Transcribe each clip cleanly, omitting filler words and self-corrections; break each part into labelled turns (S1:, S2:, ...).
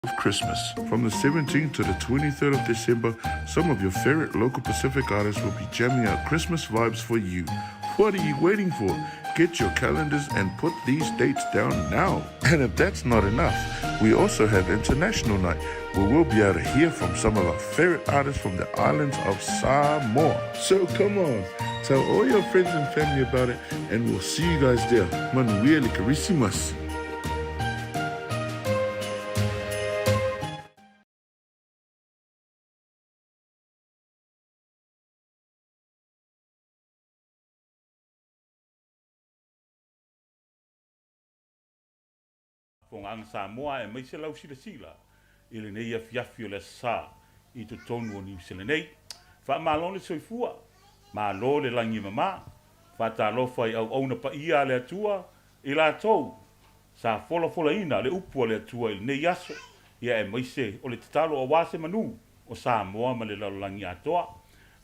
S1: of Christmas. From the 17th to the 23rd of December, some of your favorite local Pacific artists will be jamming out Christmas vibes for you. What are you waiting for? Get your calendars and put these dates down now. And if that's not enough, we also have International Night, where we'll be able to hear from some of our favorite artists from the islands of Samoa. So come on, tell all your friends and family about it, and we'll see you guys there. Manuel Carisimas.
S2: Ang Samoa e mai se lau sila i le nei afiafi o le sa i to tonu o New Zealand nei. Fa malo le soifua, malo le langi mama, fa ta lofa i au na pa ia le atua i la tou. Sa fola ina le upu le atua i nei aso, ia e mai se o le tatalo o wase manu o Samoa ma le langi atoa.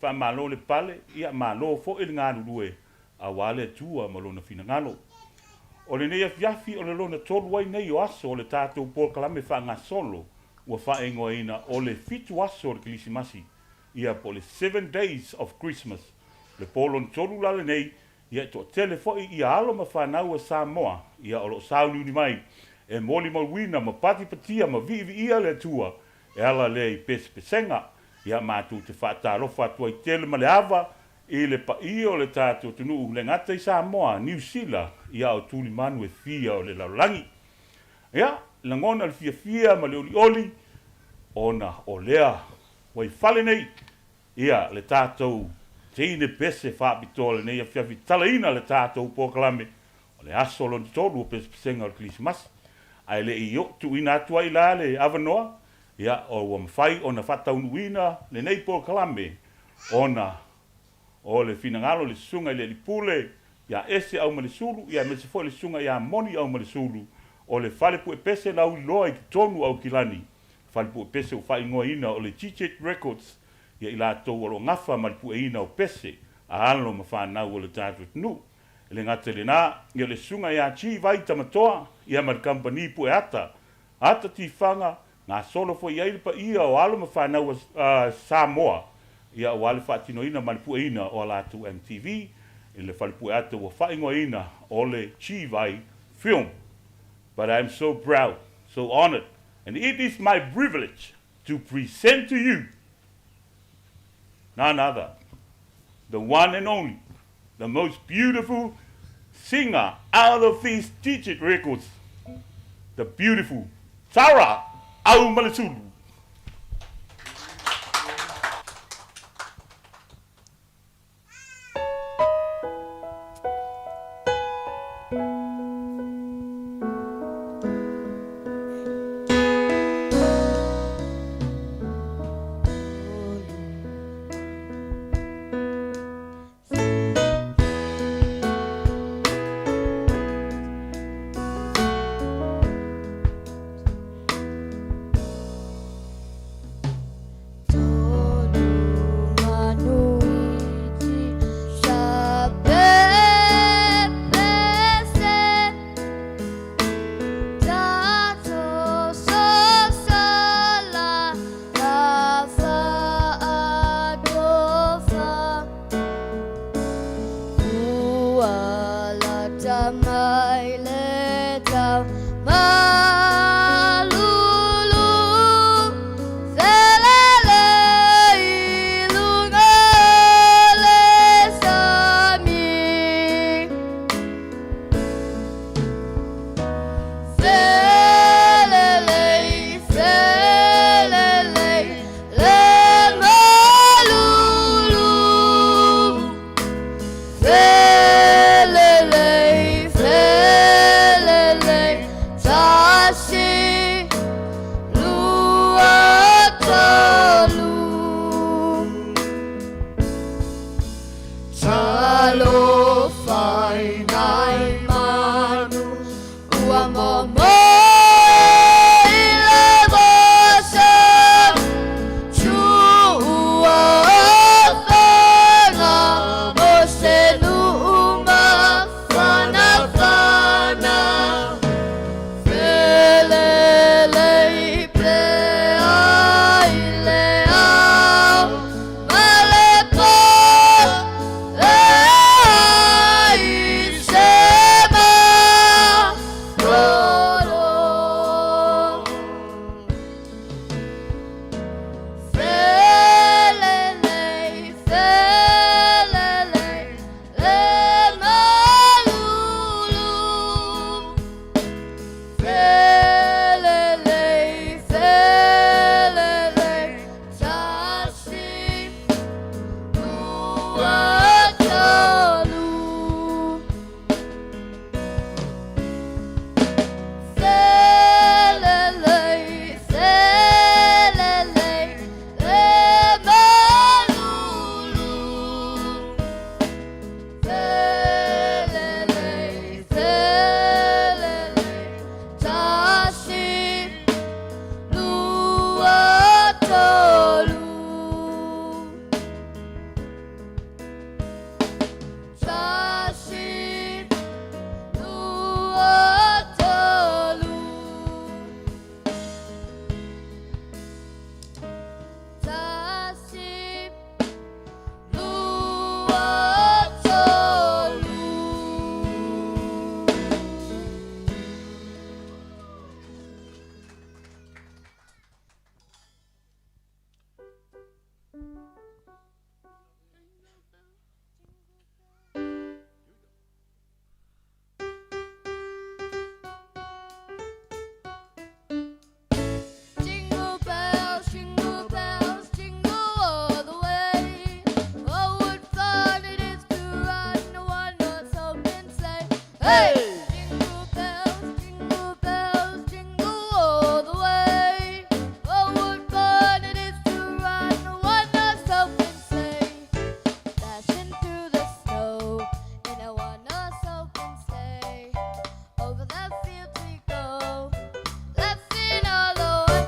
S2: Fa malo le pale, ia malo fo il nganu due a wale atua ma lo na fina ngalo. O le nei afiafi o le lona tolu ai nei o aso o le tātou pōr kalame wha ngā solo ua wha ingoa ina o le fitu aso o le kilisimasi ia po le 7 days of Christmas. Le pōlon tolu lale nei ia to tele foi ia alo ma whanau a Samoa ia o lo saulu ni mai e moli mawina ma pati patia ma vivi ia le tua e ala le i pesenga ia mātou te whaatarofa atua i tele ma le ava i le pa i o le tātou tunu le ngata i Samoa, New Zealand, ia o tūli manu e fia o le laulangi. Ia, langona le fia ma le oli ona o lea, wai fale nei, ia le tātou teine pese whaapitoa le nei a fiafi talaina le tātou pōkalame, o le aso lo ni tolu o pesenga o le kilisimasi. Ai le i o tu ina atua i la le avanoa, ia o wamawhai ona whataunuina le nei pōkalame, ona o le finangalo le sunga le lipule ya ese au male sulu ya mese fo le sunga ya moni au male sulu o le fale pu pese la u loa ki tonu au kilani fale pu pese u fai ngoa ina o le Tejit records ya ila to o ngafa mal pu ina o pese a alo ma fa na o le tatu nu le ngate le na ya le sunga ya G-Vai tamatoa ya mal company pu ata ti fanga na solo fo ya pa ia o alo ma fa na Samoa ia wale fatino ina malpu ina o la tu MTV ile falpu ata wa faingo ina o le G-Vai film. But I'm so proud, so honored, and it is my privilege to present to you none other, the one and only, the most beautiful singer out of these Tejit records, the beautiful Tara Aumalesulu.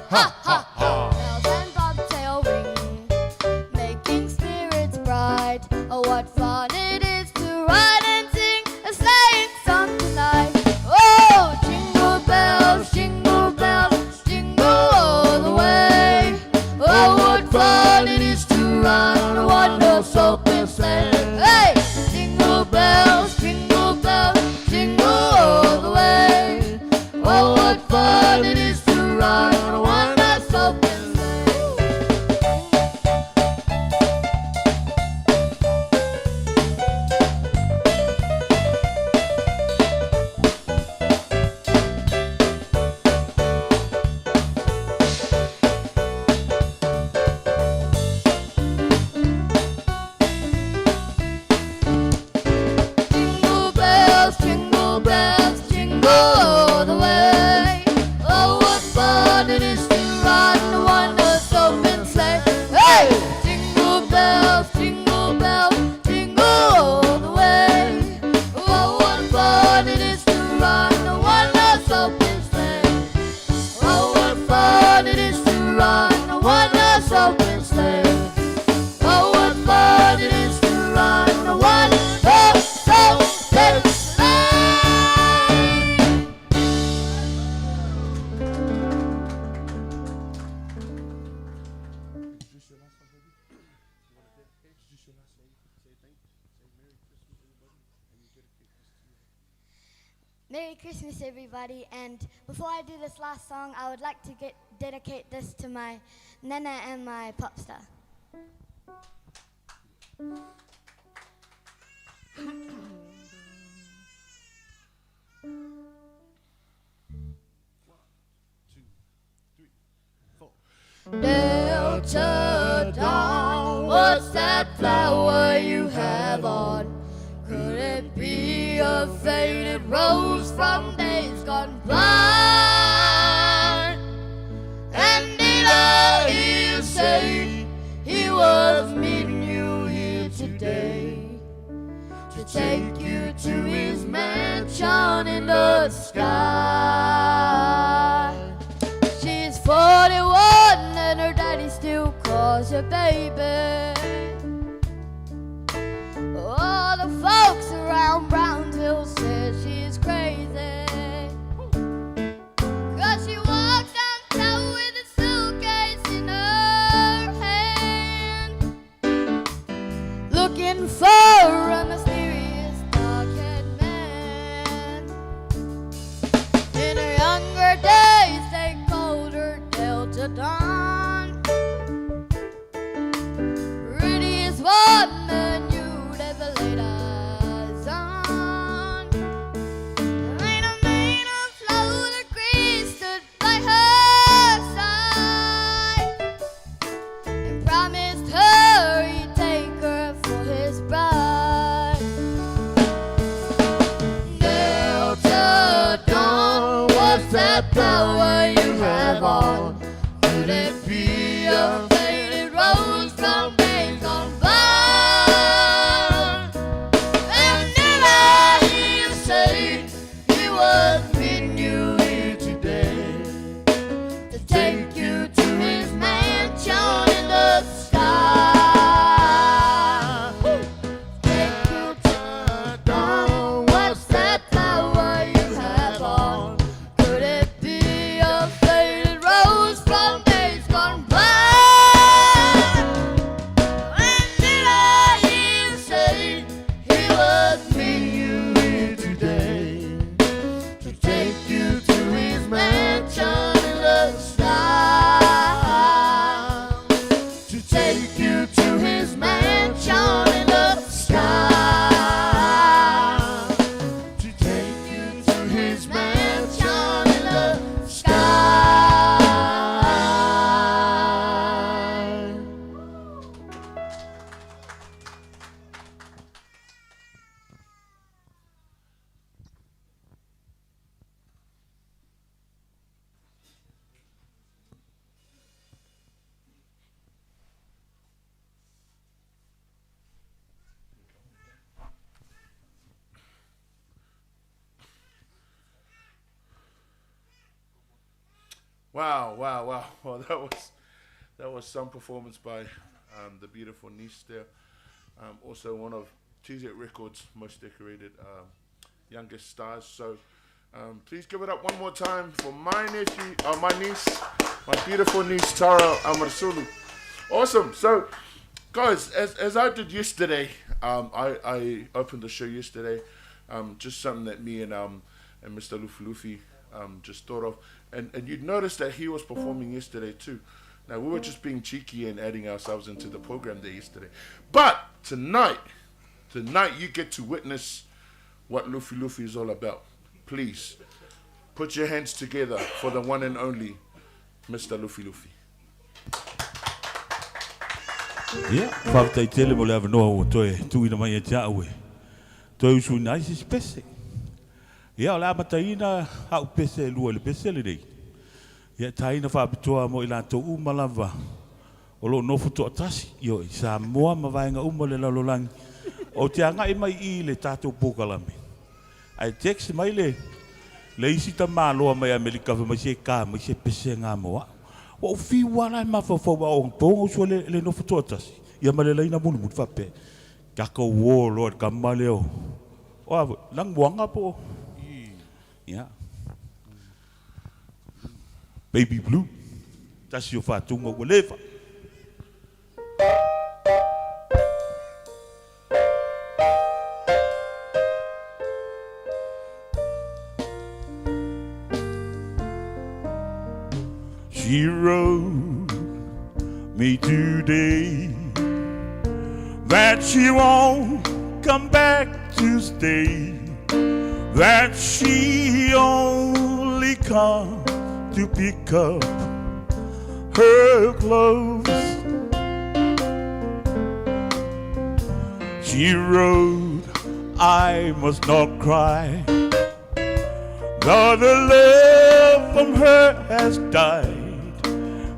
S3: ha, ha, ha. Bells and bobtail ring, making spirits bright. Oh, what fun it is to ride and sing a sleighing song tonight. Oh, jingle bells, jingle all the way. Oh, what fun it is to ride on a one-horse open sleigh. Hey, jingle bells, jingle all the way. Oh, what fun it is to ride on a one-horse open Merry Christmas, everybody, and before I do this last song, I would like to dedicate this to my Nana and my pop star. Delta Dawn, what's that flower you have on? Could it be a faded rose from days gone by? And did I hear you say he was meeting you here today to take you to his mansion in the sky? She's 41 and her daddy still calls her baby. All the folks around Brownsville said she's crazy, 'cause she walks downtown with a suitcase in her hand, looking for a mysterious dark-haired man. In her younger days they called her Delta Dawn, prettiest woman you'd ever laid eyes on. Ain't a man afloat of grace stood by her side and promised her he'd take her for his bride. Delta Dawn, what's that flower you have on? Could it be a faded rose from days gone by? And did I hear you say he was meeting you here today to take you to his mansion in the sky? Take you to dawn, what's that flower you have on? Could it be a faded rose from days gone by?
S1: Wow. Well, that was some performance by the beautiful niece there. Also one of Tejit Records' most decorated youngest stars. So please give it up one more time for my nephew, my niece, my beautiful niece Tara Amarsulu. Awesome. So, guys, as I did yesterday, I opened the show yesterday. Just something that me and Mr. Luffy Luffy just thought of, and you'd notice that he was performing yesterday too. Now we were just being cheeky and adding ourselves into the program there yesterday, but tonight you get to witness what Luffy Luffy is all about. Please put your hands together for the one and only Mr. Luffy Luffy.
S2: Yeah, whakata I tele mo le avanoa o toe tuina mai e te aue. Toe usu nai si pese. Ia o le amataina hau pese lua le pese le rei. Ia taina whaapitoa mo i lātou umalava. O lo nofu to atasi. Io i sa moa ma vaenga uma le lalolangi. O te anga e mai I le tātou pōkalame. Ai teksi mai le isi ta māloa mai Amerika mai se kā mai se pese ngā moa. O fi wala ma fa fa o pongo so le no fototas ia male leina munu mut fa pe ka ko wo lord ka maleo o lang wanga po ya baby blue that's your fa tungo whatever She wrote me today that she won't come back to stay, that she only come to pick up her clothes. She wrote, I must not cry, though the love from her has died,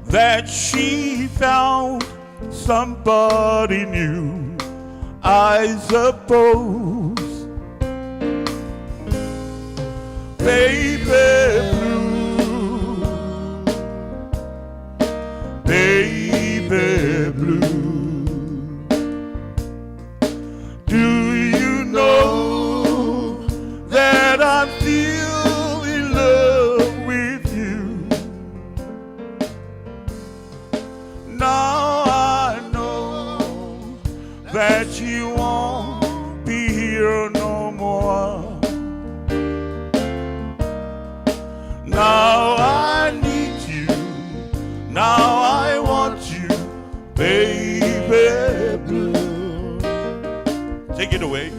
S2: that she found somebody new, I suppose. Baby blue, baby blue, do you know that I'm still in love with you? Now I know that you won't be here no more. Now I need you, now I want you, baby blue. Take it away.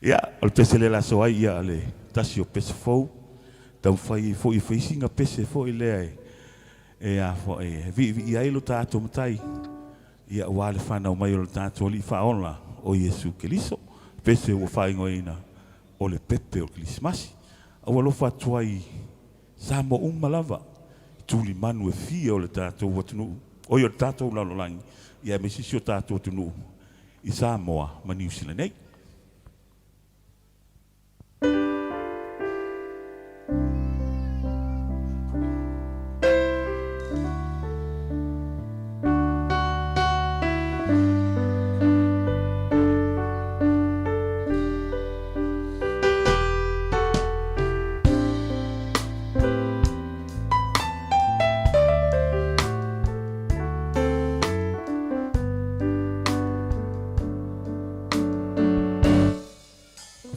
S4: Ia, o le pese le laso ai ia le tasi o pese fou. Tau fai fo i feisinga pese fo i lea e. E a fo e vi ai lo tātou matai. Ia wale whanau mai o lo tātou li whaonla o Yesu Keliso. Pese o whaingoina o le pepe o Krismasi. Awa lo whatuai sa mo umalava. Tuli manu e fia o le tātou watunu. O i o tātou lalolangi. Ia me sisi o tātou tunu. I Samoa ma New Zealand nei.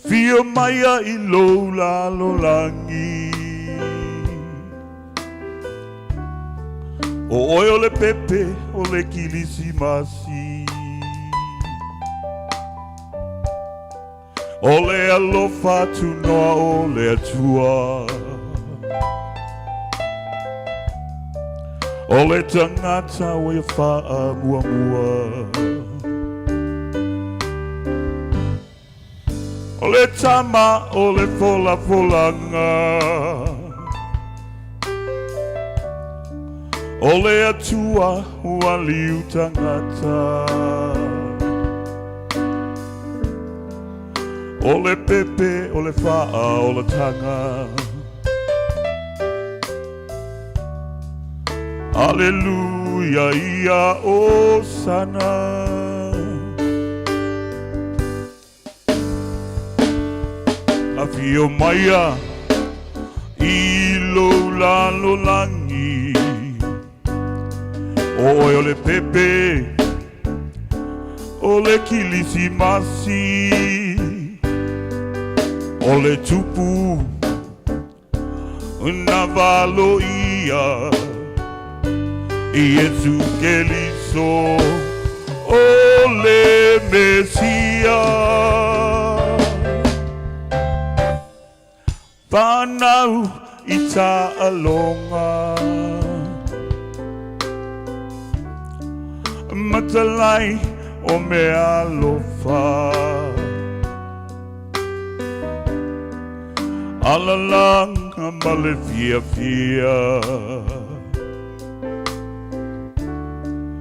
S4: Fia maia I lo la lo langi O oi o le pepe o le kilisi masi O le alofa tu noa o le atua O le tangata o ia faa mua mua O le tama o le fola folanga O le atua ua liu tangata O le pepe o le faa o le tanga Aleluia ia o sana Afio maia I lo la lo langi O le pepe O le kilisi masi O le tupu Na valo ia Yesu Keliso O le Mesia Whanau I tā alonga Matalai o me alofa Alalanga male fia fia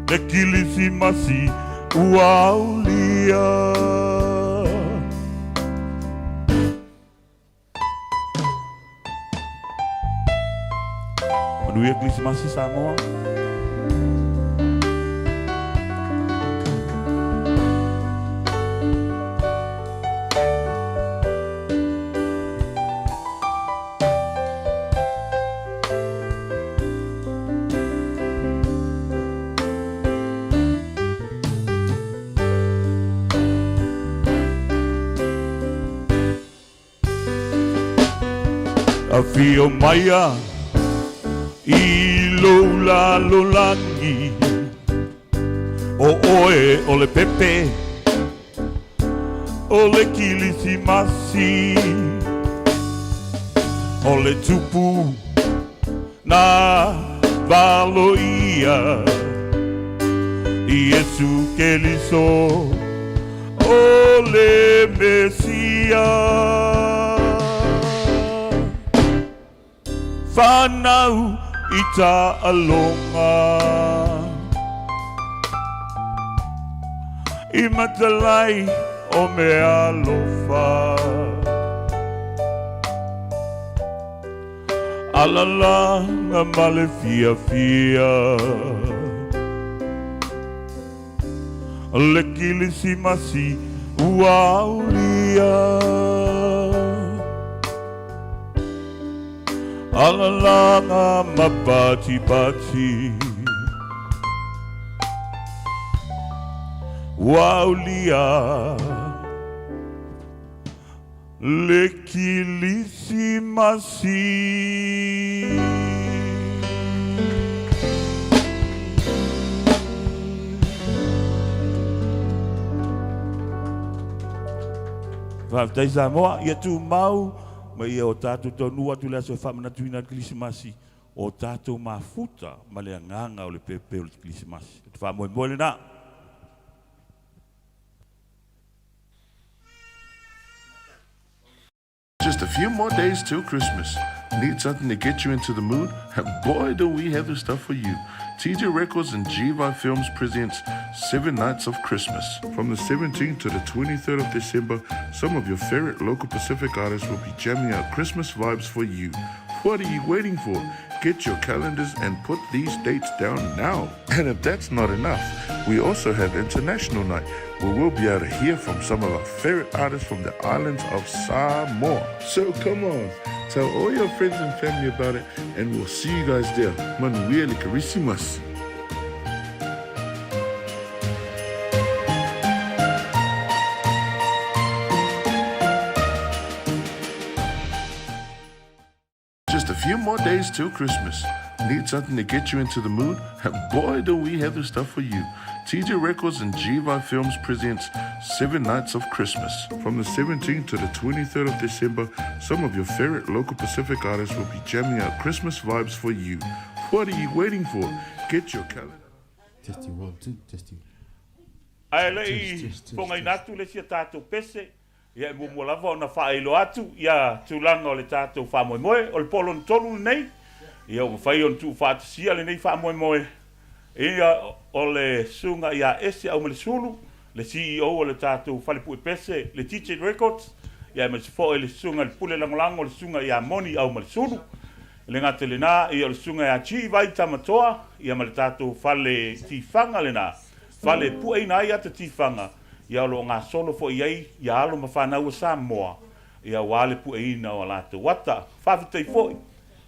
S4: Le kilisi masi uaulia Manuia Krismasi Samoa. Afio maia I lo la lo langi O oe o le pepe O le kilisi masi O le tupu Na valo ia Yesu Keliso O le Mesia Whanau I tā alonga I matalai o me alofa Alalanga male fia fia Le kilisi masi uaulia Alalanga mapati pati Waulia Le kilisi masi Whaafitai Samoa, ia tu mau, ma ia o tātou tonu atu lea so whamanatu ina Kilisimasi, o tātou mafuta, ma lea nganga o le pepe o le Kilisimasi. Te whamoe moe le na.
S1: Just a few more days till Christmas. Need something to get you into the mood? And boy, do we have the stuff for you. Tejit Records and G-Vai Films presents 7 Nights of Christmas. From the 17th to the 23rd of December, some of your favorite local Pacific artists will be jamming out Christmas vibes for you. What are you waiting for? Get your calendars and put these dates down now. And if that's not enough, we also have International Night, where we'll be able to hear from some of our favorite artists from the islands of Samoa. So come on, tell all your friends and family about it, and we'll see you guys there. Manuel Carisimas. Just a few more days till Christmas. Need something to get you into the mood? And boy, do we have the stuff for you. Tejit Records and G-Vai Films presents 7 Nights of Christmas. From the 17th to the 23rd of December, some of your favorite local Pacific artists will be jamming out Christmas vibes for you. What are you waiting for? Get your calendar.
S5: Testing 1, 2, testing.
S2: Ai lei ponga inatu le sia tātou pese. Ia mo lava ona whaelo atu. Ia tūlanga o le tātou whamoemoe. O le polon tolu nei. Ia o whai on tu whātasia le nei whamoemoe. Ia o le sunga ia ese au mele sulu. Le CEO o le tātou whalepu e pese. Le Tejit Records. Ia me se fo le sunga le pule langolango le sunga ia moni au mele sulu. Le ngate le nā. Ia o le sunga ia G-Vai tamatoa. Ia me le tātou whale tifanga le nā. Whale puei nai ata tifanga. Ia lo ngā solo fo iei, ia alo ma whanau Samoa. Ia wale puei ina o lātou wata. Whawhitai foi.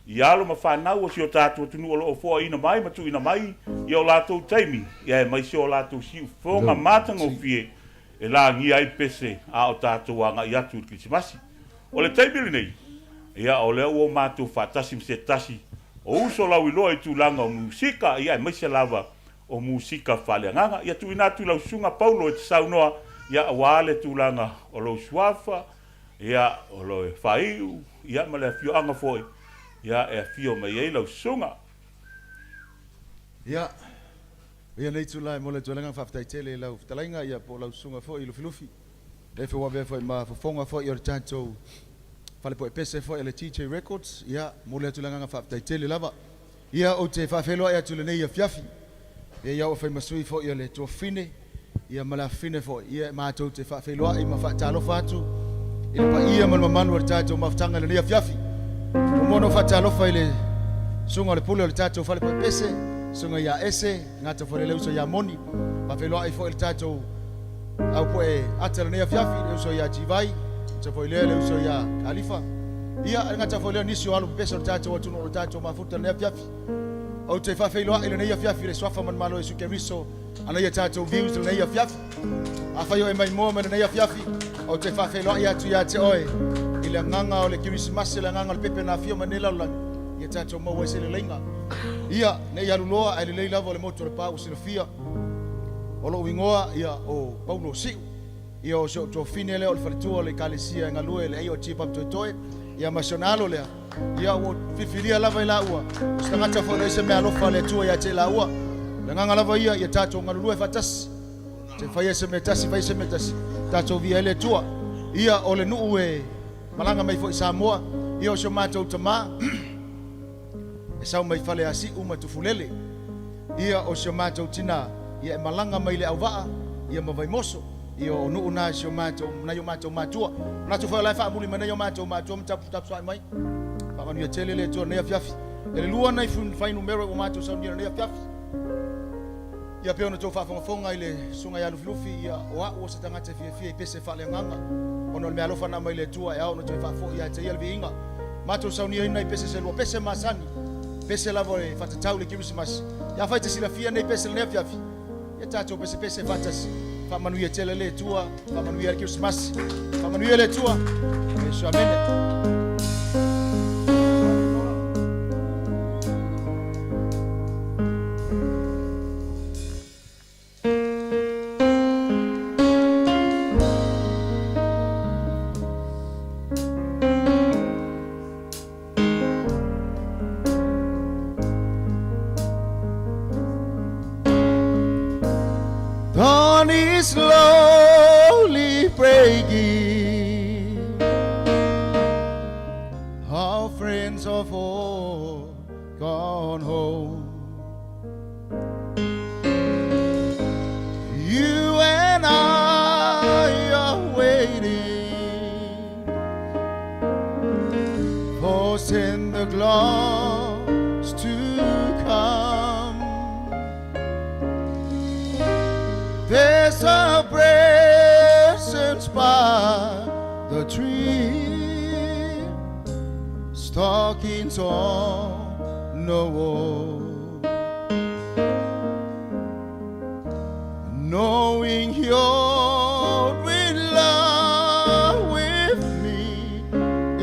S2: Ia alo ma whanau o si o tātou tunu o loo fo ina mai, matu ina mai. Ia o lātou taimi. Ia e mai si o lātou siu whonga mātanga o fie. E la ngi ai pese a o tātou anga i atu Kilisimasi. O le taimi nei. Ia o leo o mātou whatasi mse tasi. O uso lau iloa i tūlanga o musika. Ia e mai se lava o musika whaleanganga. Ia tu inatu lau sunga Paulo e te saunoa. Ia wale tūlanga o lau suafa. Ia o lau e whaiu. Ia ma le fio anga foi. Ia e fio mai ei lau sunga.
S5: Ia. Ia nei tūlai mo le tūlanga whaftai tele lau whtalainga. Ia po lau sunga foi Luffy Luffy. Le whiwa vea foi ma whafonga foi i o le tātou whale po e pese foi le Tejit Records. Ia mo le tūlanga whaftai tele lava. Ia o te whawheloa ia tūle nei ia fiafi. Ia iau whai masui fo ia le tō whine, ia mala whine fo, ia mātou te whawheloa i ma whaatalofa atu, i le pa ia man mamanu o le tātou mawhtanga le nia fiafi. O mono whaatalofa i le sunga o le pule o le tātou whale po pese, sunga ia ese, ngata whale leuso ia moni, whawheloa i fo i le tātou au po e ata le nia fiafi, leuso ia G-Vai, ta po i lea leuso ia Khalifa. Ia ngata whale nisi o alu pese o le tātou atuno o le tātou mafuta le nia fiafi. O te whawheiloa i le neia fiafi le swafa man malo e suke riso ana ia tātou views le neia fiafi. A whaio e mai moa me le neia fiafi. O te whawheiloa i atu ia te oe i le nganga o le Kirisimasi le nganga le pepe na fio manila ulangi. Ia tātou maua e se le leinga. Ia neia luloa e le lei lava o le moto le pā usi le fia. O lo wingoa ia o Paulo Siu. Ia o so fine le o le wharitua o le kalesia e ngalue le ei o tia pamtoetoe. Ia masionalo lea. Ia o fifiria lava i la ua. O stangata fo le se mea lofa le tua ia te la ua. Le nganga lava ia tātou ngalulu e fatasi. Te whai se me tasi, whai se me tasi. Tātou via ele tua. Ia o le nuu e malanga mai fo i Samoa. Ia o se mātou tamā. E sau mai fale asi uma tufulele. Ia o se mātou tina. Ia e malanga mai le au waa. Ia ma vai moso. Ia o nuu na se mātou, na yo mātou mātua. Na tu whai lai wha muli mana yo mātou mātua. Mtapu swai mai. Manu ia tele le toa nea fiafi. E le lua nei whai numero o mātou sau nea nea fiafi. Ia peo na tō whaafonga i le sunga ia Luffy Luffy. Ia o a o se tangata fia i pese whale nganga. Ono le mea lofa na mai le tua e au na tō whaafo ia te ia le inga. Mātou sau nea ina i pese se lua. Pese masani. Pese lavo e whatatau le Kirisimasi. Ia whai te sila fia nei pese le nea fiafi. Ia tātou pese whatasi. Whamanu ia tele le tua. Whamanu ia le Kirisimasi. Whamanu ia le tua. E so amene. send the glass to come. There's a presence by the tree, stockings on the wall. Knowing you're in love with me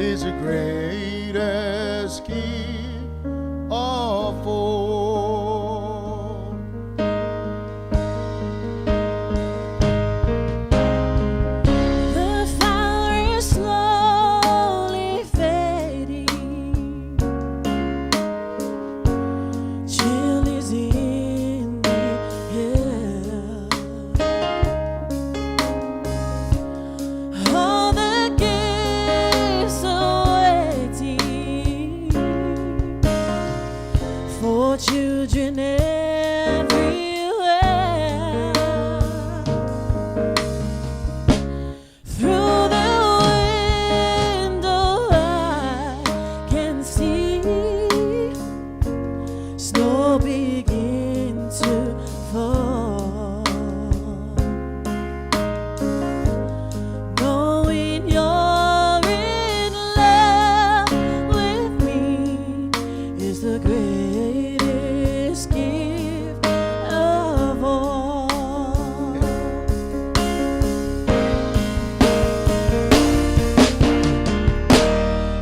S5: is the greatest gift of all.
S6: The fire is slowly fading. Chill is in the air. All the gifts are waiting for children everywhere. Through the window I can see snow begin to fall. Knowing you're in love with me is the greatest gift of all.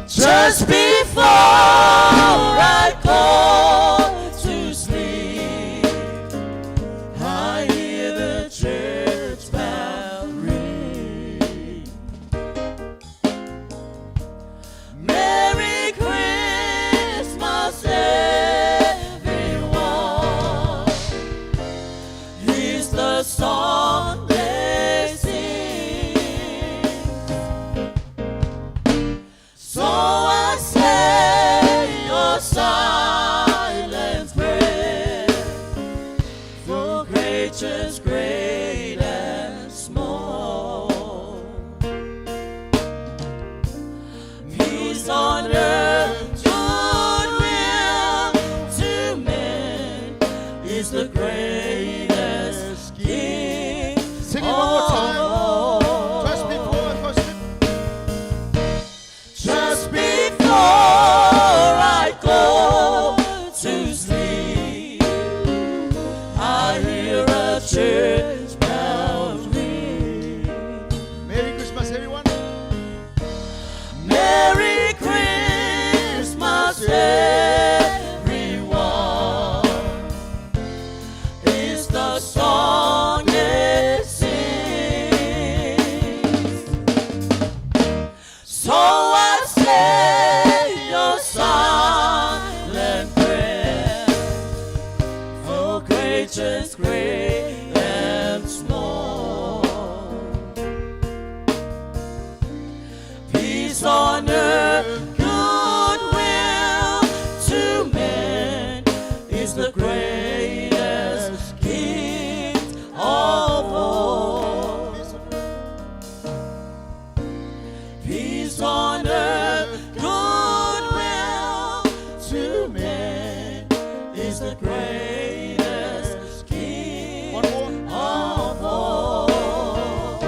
S6: Just before I go to sleep, I hear the church bell ring. Merry Christmas, everyone, is the song they sing. So I say your silent prayer for creatures great and small. Peace on earth, goodwill to men is the greatest gift.
S5: Sing it one more time.
S6: of all.
S5: Just before I go sleep.
S6: Just before I go to sleep, I hear a church bell ring.
S5: Merry Christmas, everyone.
S6: Merry Christmas, everyone, is the song it sings. So I say your silent prayer for creatures great and small. Peace on earth, goodwill to men is the greatest gift of all. Peace on earth, goodwill to men is the greatest gift
S5: One more.
S6: of all.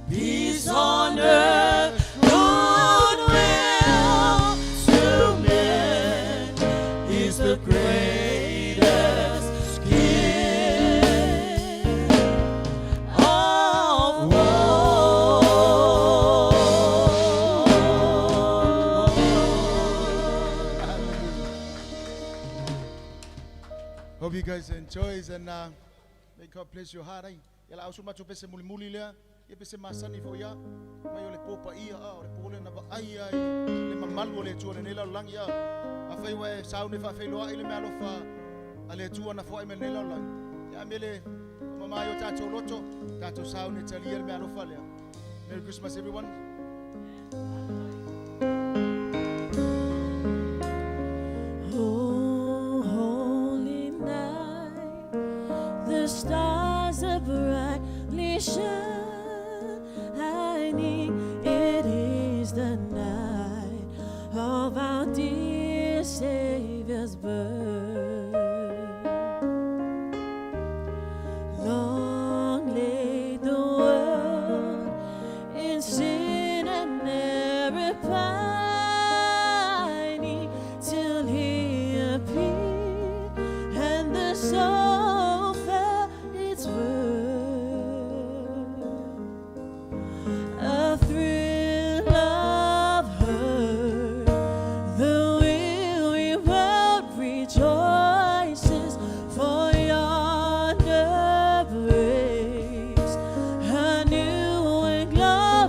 S6: Peace on earth, goodwill to men is the greatest gift of all.
S5: Hope you guys enjoy and may God bless your heart. Yala au suma tu pese muli muli lea. Ye pese masani fo ya. Mai ole popa ia ole pole na ba ai ai. Le mamalu ole tu ne la lang ya. Afai wa saune fa fai loa ile me alofa. Ale tu na fo me ne la lang. Ya mele mama yo tato loto. Tato saune tali ile me alofa lea. Merry Christmas everyone.
S6: Oh, holy night, the stars are brightly shining. It is the night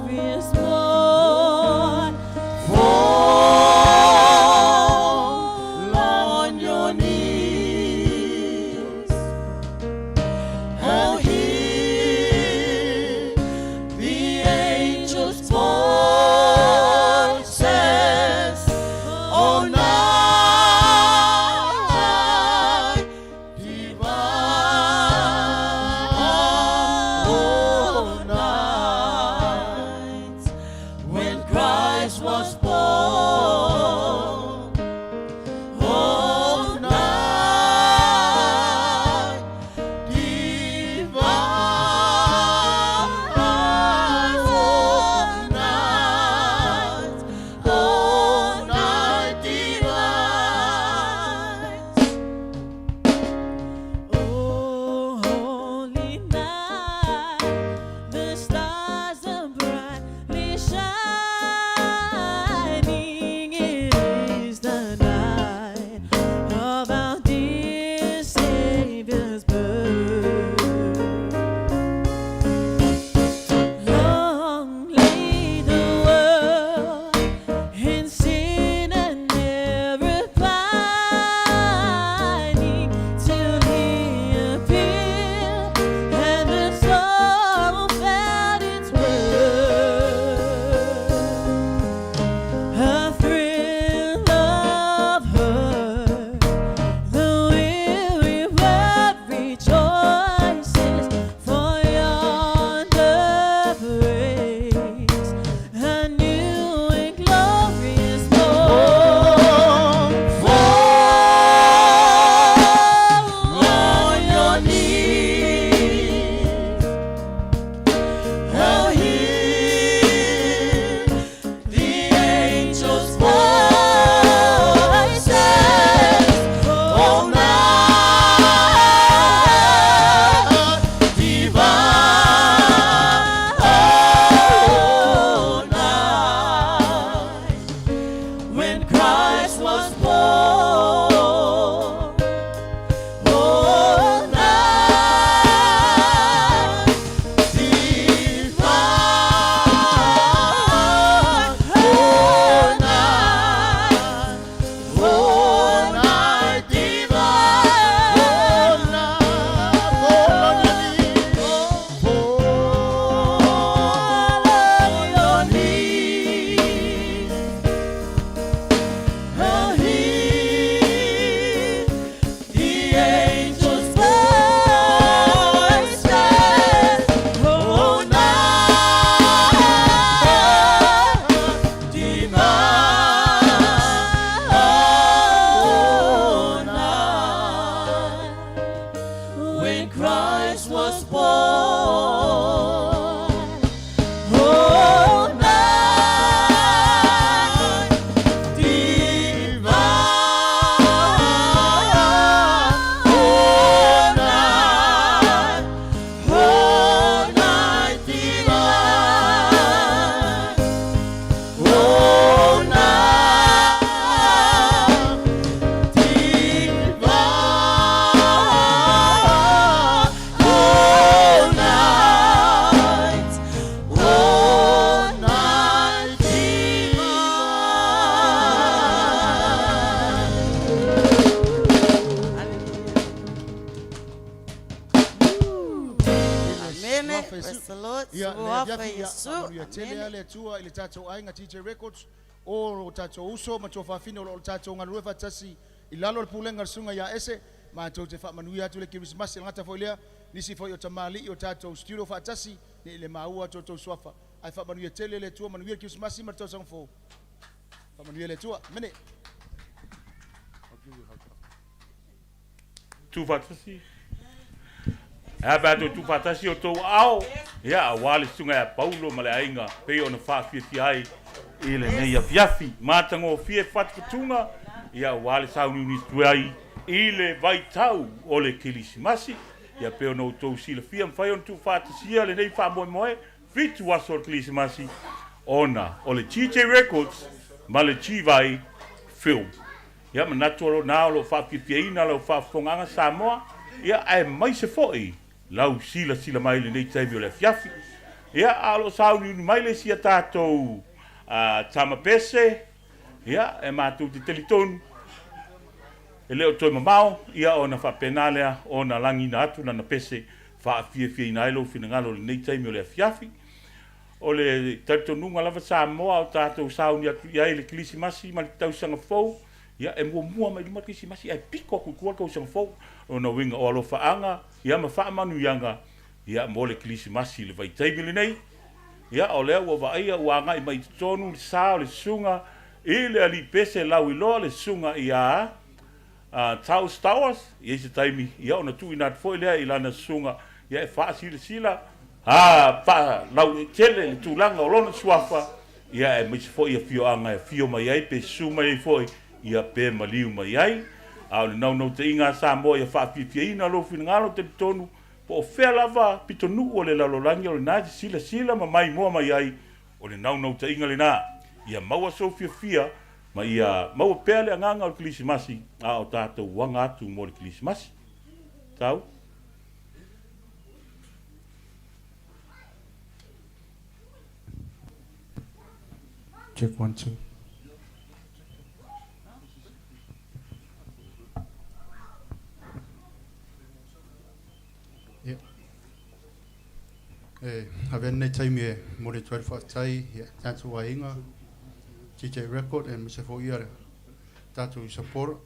S6: glorious morn. Fall on your knees. Oh, hear the angels' voices. Oh, night divine. Oh, night when Christ was born. Oh, night divine. Oh, night divine. Oh, holy night, the stars are brightly shining. It is the night of our dear Savior's birth. Long lay the world in sin and error pining, till He appeared and the soul felt its worth. A thrill of her, the weary world rejoices, for yonder breaks a new and glorious morn. Fall on your knees. Oh, hear the angels' voices. Oh, night divine. Oh, night when Christ was born. Oh, night divine. Oh, night divine. Fall on your knees. Fall on your knees. Oh, hear the angels' voices. Oh, night divine. Oh, night when Christ was born. Oh, night divine. Oh, night divine. Oh, night divine. Oh, night. Oh, night
S7: Amen. Praise the Lord.
S5: Ia,
S7: Suofa
S5: le afiafi ia,
S7: Yesu.
S5: manu ia tele ale atua i le tātou ainga TJ Records, o tātou uso, ma tō whawhine o lo tātou ngā rue whatasi, i lalo le pūlenga le sunga ia ese, ma tō te whamanui atu le kirismasi, ngata fo lea, nisi fo i o tamali i o tātou studio whatasi, ni le maua tō tō suafa, ai whamanui ia tele le tua, manui ia kirismasi, ma tō sang fo, whamanui ia le tua, mene.
S2: Tufatasi. Habato tufatasi o tō ao. Ia, wale sunga e Paulo ma le ainga, pe ona whaafiafi ai, i le nei a fiafi, mātango o fie whatutunga, ia wale sauni ni tuai, i le vaitau o le kilisimasi, ia pe ona o tō sila fia mwhai on tufatasi le nei wha moe, fitu aso o le kilisimasi, ona o le TJ Records, ma le G-Vai film. Ia manatu alo nā lo whaafiafiaina lo whaafonganga Samoa, ia ai mai se fo'i, lau sila mai le nei taimi o le fiafi. ia alo sauni mai le sia tātou tama pese ia e mātou te telitonu e leo toi mamao ia ona whapenalea ona langi na atu na pese whaafia ina ilo finangalo le nei taimi o le afiafi o le taritonunga lava sa moa o tātou sauni atu ia le kilisimasi ma le tausanga fou ia e mua mai lima kilisimasi ai piko kukua kausanga fou ona winga o alofa anga ia ma whaamanu ianga ia mo le kilisimasi le vai taimi le nei ia o lea ua vaia ua ngai mai tonu le sa o le sunga i le ali pese lau iloa le sunga ia Taos Towers ia se taimi ia ona tu ina foi lea ilana sunga ia e fa sila pa lau tele le tulanga o lona suafa ia e mai foi ia fio anga e fio mai ai pe suma ai foi ia pe maliu mai ai au le no te inga sa mo ia fa ina lo finangalo te tonu po fe lava pitonu o le lalolangi o le na sila ma mai mo mai ai o le no te inga le na ia maua fia ma ia maua pele anganga o kilisimasi a o tātou wanga atu mo le kilisimasi tau
S8: Check 1 2. Yeah. Haven nei taimi e mo le 12 whaatai, tātou wa inga, G-Vai record and Mr. Fo ia tātou support,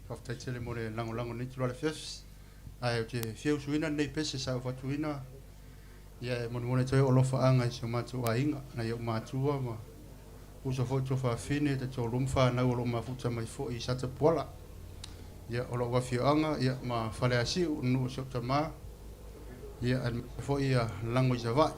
S8: whaatai tele mo le lango nei tula le fias, ai o te fiau suina nei pese sa o whatuina, ia mo le toi olofa anga i se mātou wa inga, na iau mātua ma, usa fo to fa fine te to lumfa na o ma futa mai fo I sata pola ya o wa fi anga ya ma fale asi no so tama ya fo ia lango G-Vai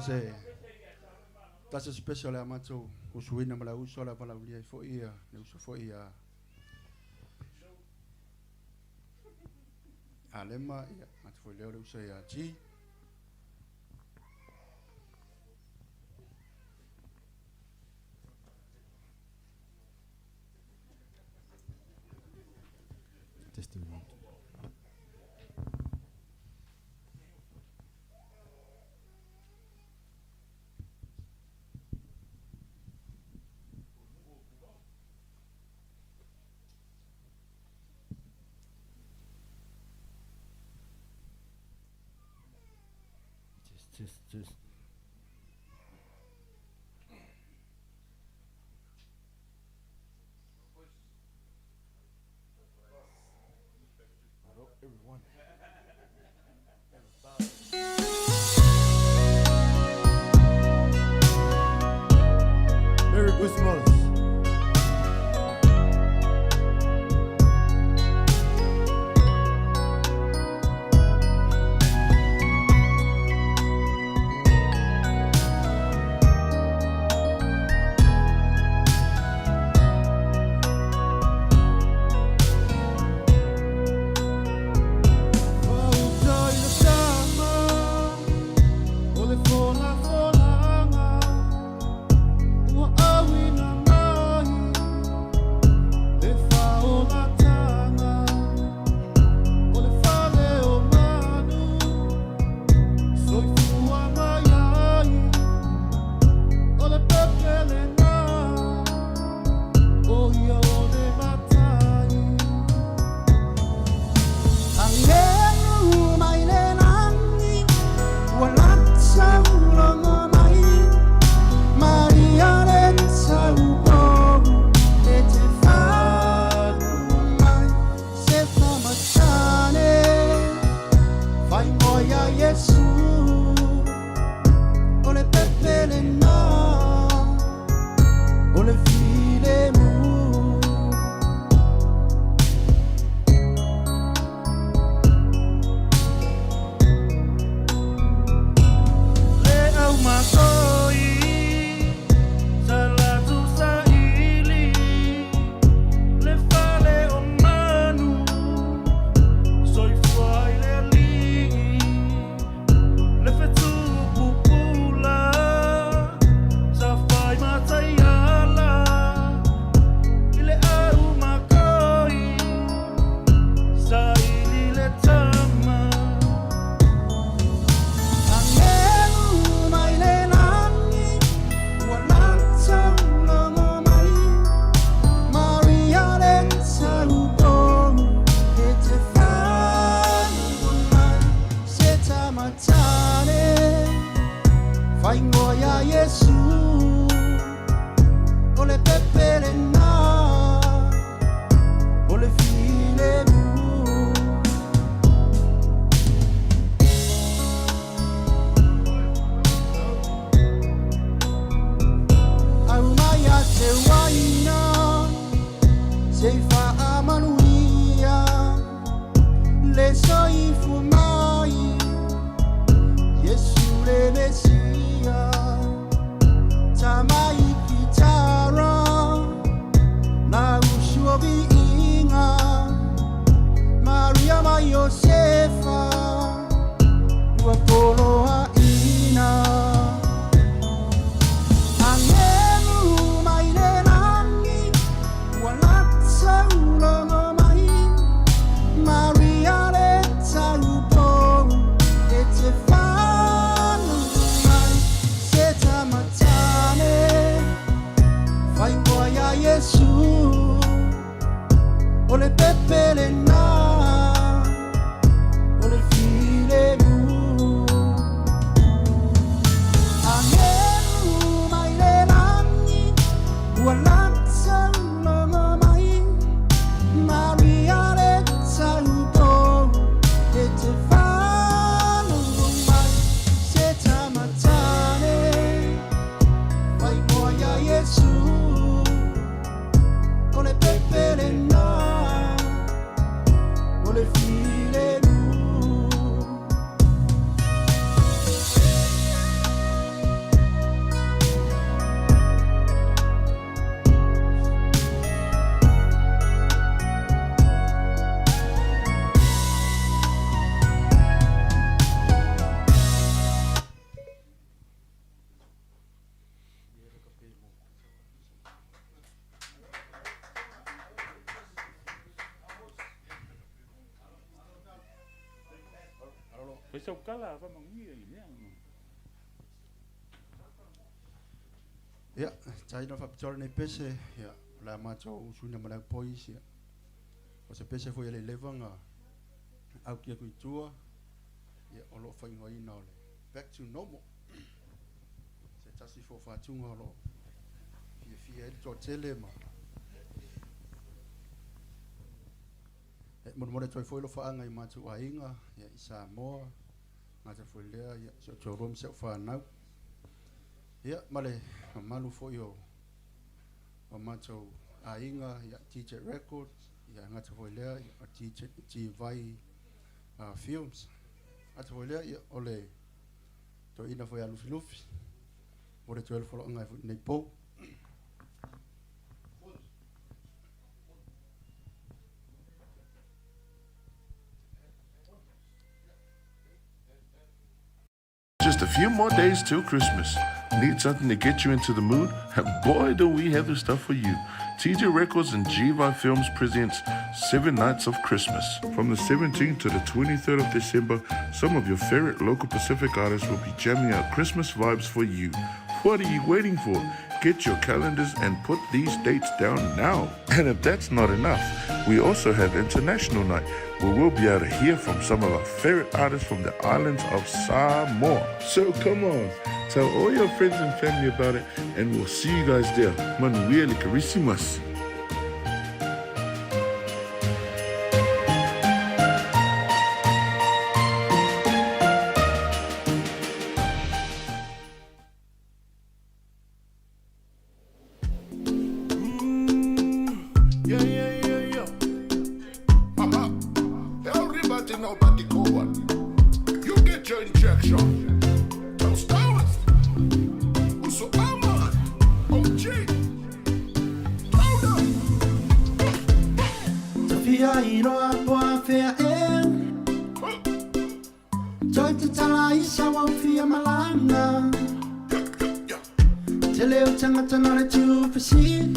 S8: se tasa special a mato usuina mala usola pala ulia fo ia ne uso fo ia alema ia mat fo leo uso ia G
S5: Testimony. Just. Everyone. Merry Christmas. Maria, let's
S2: Pai sau kala fa mangi le mea.
S8: Ya, tai no fapitora nei pese, ya, la macho usuna mana pois, ya. O se pese foi le levanga au kia kuitua, ya, o lo whaingo ina ole. Back to normal. Se tasi fo whatunga o lo. Fia e to tele ma. Mo mo toi foi lo whaanga I matu a inga, ya, I Samoa, ngata foi lea, ya, so to rom se whanau. Ya, male, malu fo yo o mato a inga, ya, Tejit Records, ya, ngata foi lea, ya, Tejit G-Vai films. Ngata foi lea, ya, ole, to ina foi a Luffy Luffy. Mo le 12 fo ngai nei po.
S1: Just a few more days till Christmas. Need something to get you into the mood? And boy, do we have the stuff for you. Tejit Records and G-Vai Films presents 7 Nights of Christmas. From the 17th to the 23rd of December, some of your favorite local Pacific artists will be jamming out Christmas vibes for you. What are you waiting for? Get your calendars and put these dates down now. And if that's not enough, we also have International Night, where we'll be able to hear from some of our favorite artists from the islands of Samoa. So come on, tell all your friends and family about it, and we'll see you guys there. Manuel Carisimas.
S9: Nobody go on. You get your injection. Don't start. So I'm on. OG. Hold up.
S6: Sophia, you know I'm born fair and joy to tell I won't fear Malana. Tell you, Tangatana to proceed.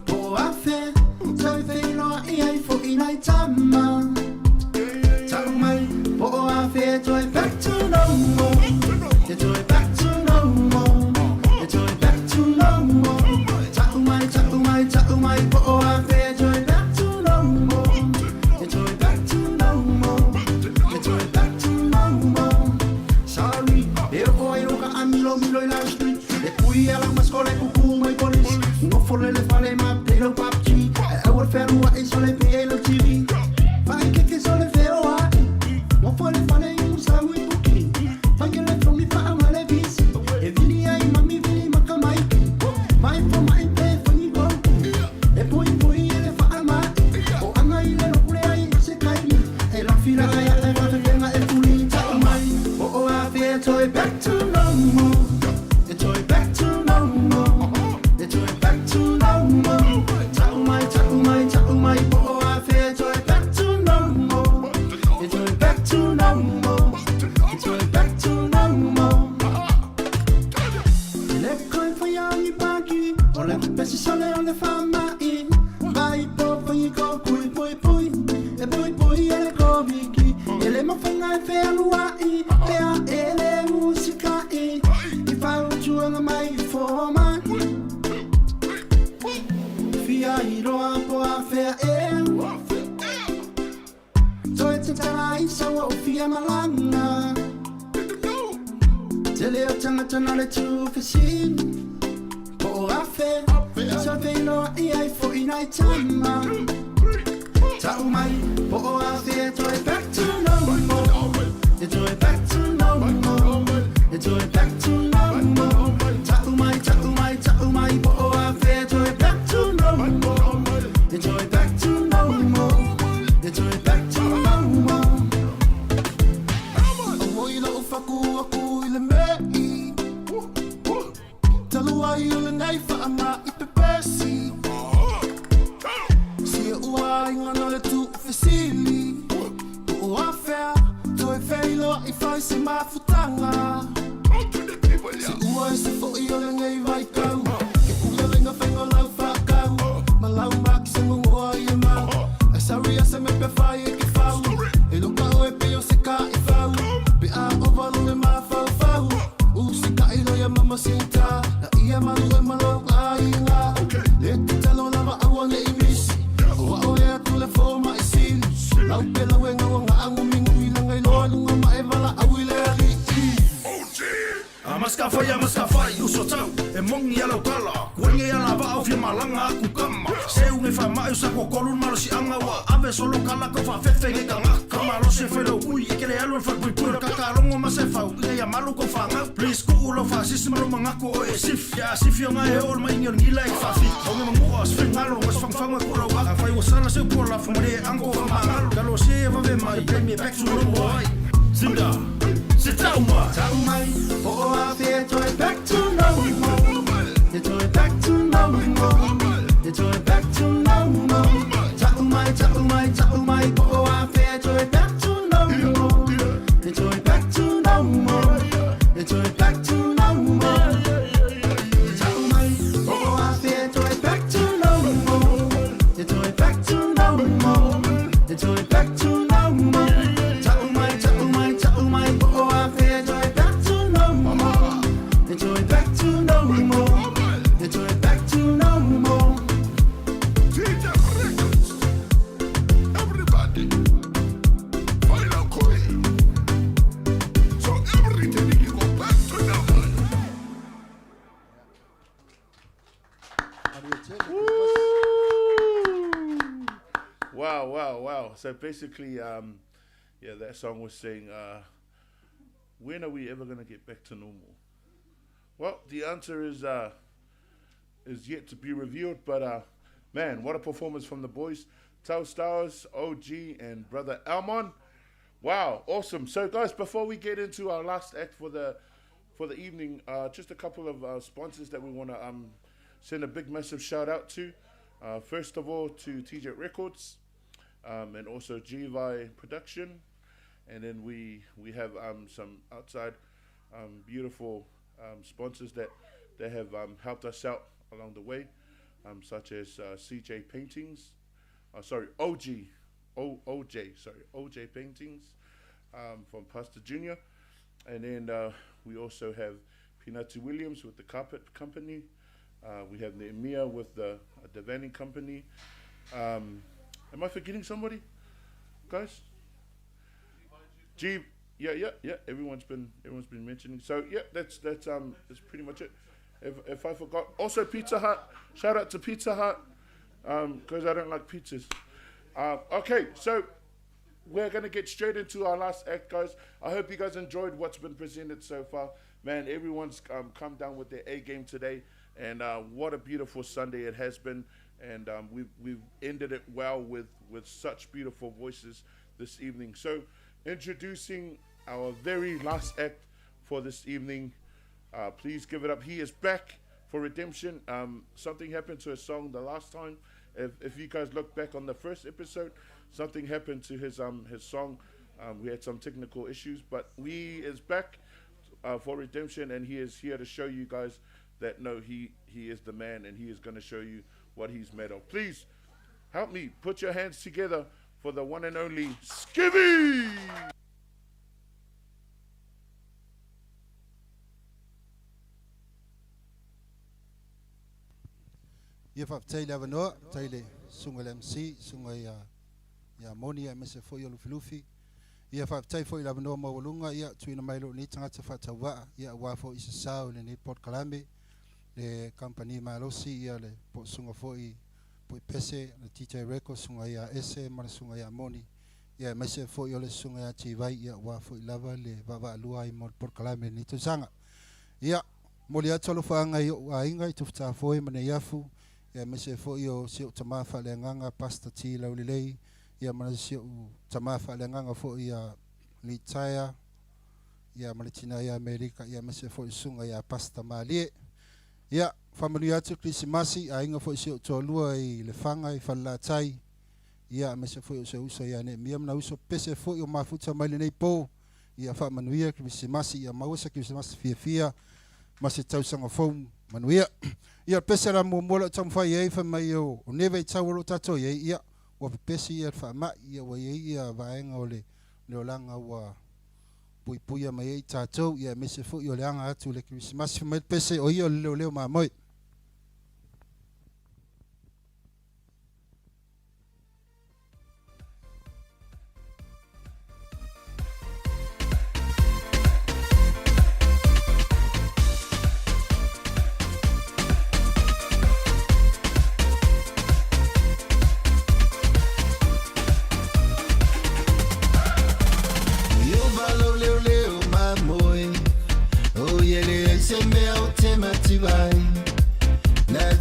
S6: Oh, I fair. Joy, they know I for in I time. Oh, I feel joy back to normal. The joy back to normal. The joy back to normal. Chakumai. Oh, I feel joy back to normal. The joy back to normal. The joy back to normal. Sorry, I look at Milo in the street. The Puya Mascole Kuku, my police. No for the Fale map, they don't pop G. I will fair what is on the PLO TV. Fine kick is on the fair. For the fun you sang with booking. Fagin from me for my levies. Evili I mami vili makamai. Mine for my pay for you go. A boy and for Alma. Oh, I'm not even a play. Sekai. A Lafina I got to get my fully mine. Oh, I feel toy back to normal. The toy back to normal. The toy back to normal. Chakumai. Oh, I feel toy back to normal. The toy back to normal. It's way back to normal. Let go for young baggy. Or let the best sole on the farmer in. Buy pop for you go pui. A boy, and a go biggie. Ele mafanga fair wai. Ele musica. If I would you on my format. Fia hero up fair air. So it's a time, so Fia Malanga. Tell you, Tangatana to proceed. Oh, I feel so they know I for in I time. Tell my, oh, I feel joy back to normal. The joy back to normal. The joy back to normal. Tell my, oh, I feel joy back to normal. The joy back to normal. The joy back to normal.
S9: Amoy na ufaku ako ilamei. Taluwa yung naifa ama ipepesi. Siya uwai nga na tu fasili. Uwafea, toy failo ifai si mafutanga. Si uwai sa fo iyo lang ay waikaw. Kikuya lang nga fengo lang fakaw. Malaw makisang uwai yamaw. Sorry, I said me before you get found. It look how it feels, it can't found.
S6: tau e mongi ala kala kuenge ala va au fia malanga aku kama seu nge fa mai sa ko kolun malo si anga wa ave solo kala ko fa fefe nge kanga kama lo se felo ui e kere alo fa pui pui kaka longo ma se fa nge ya malu ko fa nga please ko ulo fa sis malo mangako o e sif ya sif yo nga e ol mai ngir ngila e fa fi o nge mangu as fe ngalo ngas fang fang ko ro wa fa yo sala se ko la fa mare ango fa mangalo kalo se va ve mai bring me back to no more Zinda sit down ma mai o a fe joy back to no more you joy back to no more you joy back to no more mai o a fe joy back to no more you joy back to no more you joy back to no more mai o a fe joy back to no more you joy back to no more you joy back to no more
S1: Wow. So basically, that song was saying, when are we ever going to get back to normal? Well, the answer is yet to be revealed, but man, what a performance from the boys. Tau Stars, OG, and brother Almon. Wow, awesome. So guys, before we get into our last act for the evening, just a couple of sponsors that we want to send a big massive shout out to. First of all, to Tejit Records, and also G-Vai production, and then we have some outside beautiful sponsors that have helped us out along the way, such as CJ Paintings, OJ Paintings from Pastor Junior, and then we also have Pinatu Williams with the Carpet Company. We have Nehemiah with the Vanning Company. Am I forgetting somebody, guys? Yeah. Everyone's been mentioning. So yeah, that's pretty much it. If I forgot, also Pizza Hut. Shout out to Pizza Hut, because I don't like pizzas. Okay, so we're gonna get straight into our last act, guys. I hope you guys enjoyed what's been presented so far. Man, everyone's come down with their A game today, and what a beautiful Sunday it has been. And we've ended it well with such beautiful voices this evening. So introducing our very last act for this evening. Please give it up. He is back for redemption. Something happened to his song the last time. If you guys look back on the first episode, something happened to his song. We had some technical issues, but he is back for redemption, and he is here to show you guys that no, he is the man, and he is going to show you what he's made of. Please help me put your hands together for the one and only Skivvy.
S5: Ia whapteile awa noa, teile sunga le MC, sunga ia moni a mese fo i Luffy Luffy. Ia whaptei fo i lawa noa mawalunga, ia tuina mailo ni tangata whatawaa, ia wafo isa sao le ni Port Kalame, le company malosi ia le po sunga fo i pese, le TJ Records sunga ia ese, mana sunga ia moni. Ia mese fo i ole sunga ia G-Vai, ia wafo i lava le wawa alua i Port Kalame ni tusanga. Ia, moli atolo whaanga i o inga i tufta fo i mane iafu, ia mese fo i o sio tamafa le nganga pasta ti laulilei, ia mana sio tamafa le nganga fo i a litaya, ia malitina ia Amerika, ia mese fo i sunga ia pasta malie. Ia, whamanu atu Krisimasi, a inga fo i sio tolua i le whanga i whalatai, ia mese fo i o se usa ia ne mia mana uso pese fo i o mafuta maile nei po, ia whamanu ia Krisimasi, ia mausa Krisimasi fia, masi tausanga foam manuia. Ia pese la mumola tamwhai ei whamai o newe i tauaro tato ei ia wa pese ia whamai ia wa ei ia vaenga o le neolanga wa puipuia mai ei tato ia mese fu i o leanga atu le Christmas whamai pese o ia o leo mamoi.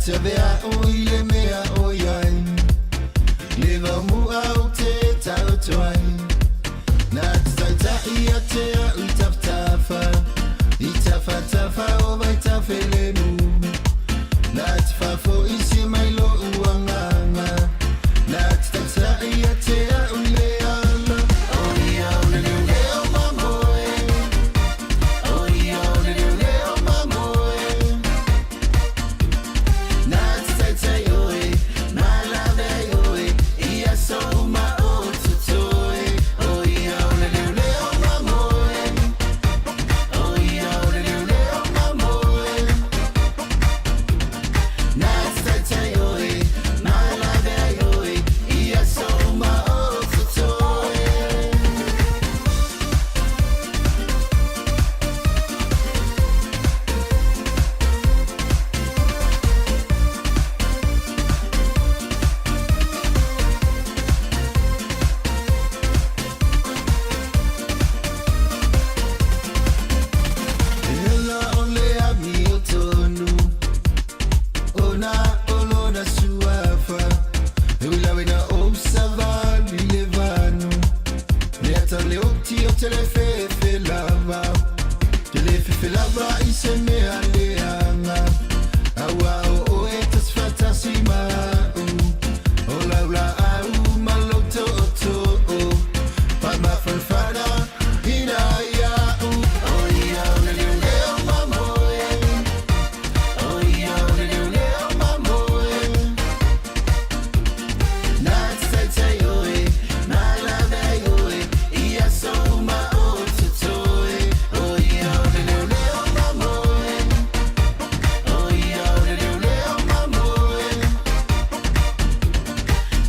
S9: te vea o ile mea o iai. Leva mu au te tau tuai. Na te tai a te a utaftafa. I tafa tafa o vai tafele mu. Na te fafo isi mai lo uanganga. Na te tai a te a ule ala. O ia ule leo mamoe. O ia ule leo mamoe. Na te tai oe. Na lave oe. Ia so ma o tutoe. O ia ule leo mamoe. O ia ule leo mamoe. Na te tai oe. Na lave oe. Ia so ma o tutoe. Ela ole a mi o tonu. Ona olona suafa. Eula wena o savali levanu. Neta le opti o telefefe lava. Telefefe lava ise me aleanga. Awa o etas fantasima. Ola ula au maloto oto. Pama farfada ina ia u. O ia ole leo mamoe. O ia ole leo mamoe. Na te tai oe. Na lave oe. Ia so ma o tutoe. O ia ole leo mamoe. O ia ole leo mamoe.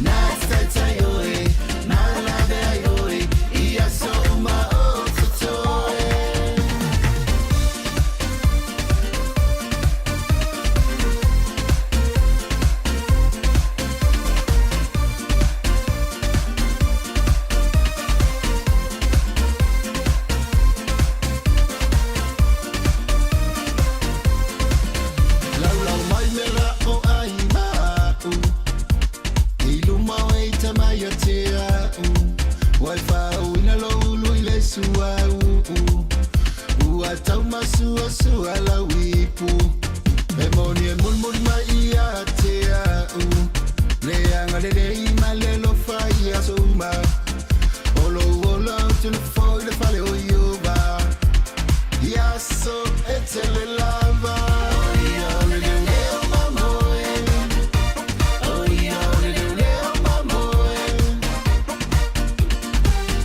S9: Na te tai oe. Na lave oe. Ia so ma o tutoe. Lau lau mai me la o ai mau. I luma o e te mai a te au. Wai whau ina lo ulu i le sua u. Ua tau masua sua lau ipu. E moni e mulmul mai i a te au. Le anga le rei ma le lo fai a suma. Olo olo tu le foi le fale o iuba. Ia so e te le lava. Ia ole leo mamoe. O ia ole leo mamoe.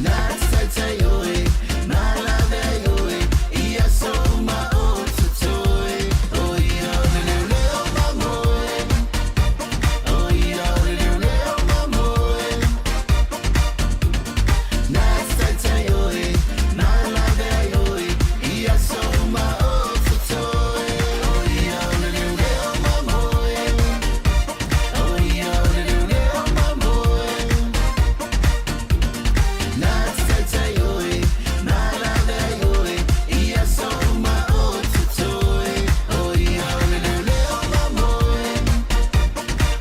S9: Na te tai oe. Na lave oe. Ia so ma o tutoe. O ia ole leo mamoe. O ia ole leo mamoe. Na te tai oe. Na lave oe. Ia so ma o tutoe. O ia ole leo mamoe. O ia ole leo mamoe. Na te tai oe. Na lave oe. Ia so ma o tutoe. O ia ole leo mamoe.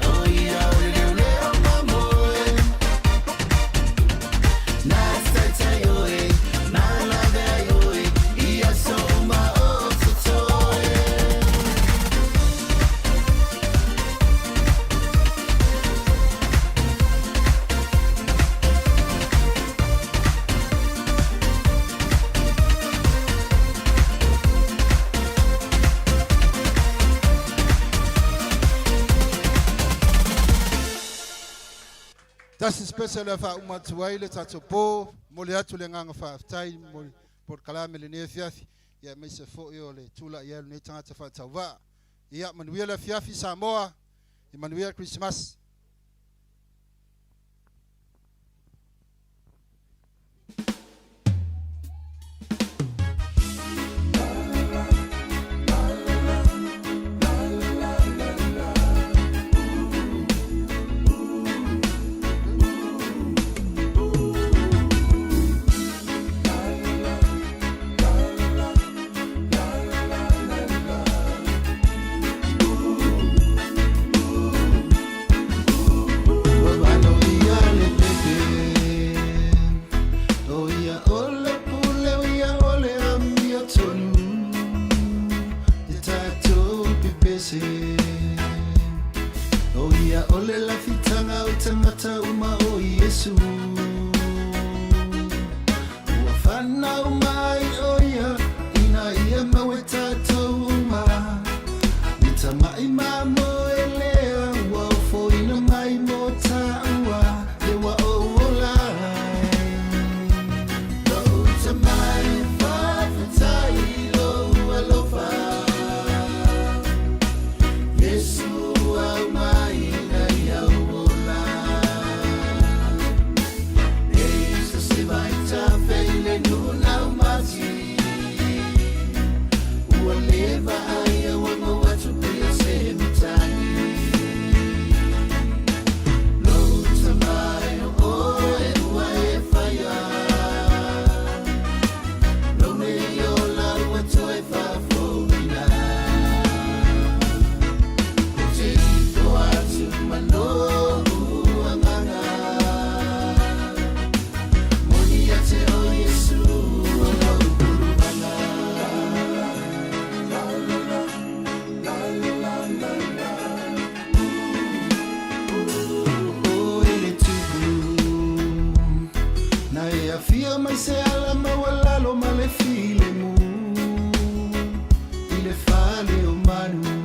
S9: O ia ole leo mamoe. Na te tai oe. Na lave oe. Ia so ma o tutoe.
S5: Tasi special fa umatuai le tatopo mo le atu le nganga fa tai mo por kalame le nefiafi ya me se fo yo le tula ya le tanga fa tauva ya manuela fiafi Samoa Emmanuel Christmas.
S9: Ia ole la fitanga o tangata uma o Yesu Ua whana o mai o ia Ina ia mawe tātou uma Nita mai mamo e lea Ua ufo ina mai mo tāua Le wa o olai Lo ta mai whawhatai lo alofa Yesu au mai na ia ola Eisa se vai ta feile nuna umati Ua leva aia wanga watu pia se mitani Lo ta mai o oe ua e whaia Lo me i ola watu e whawhomina Fia mai se ala mawalalo male file mu Ile fale o manu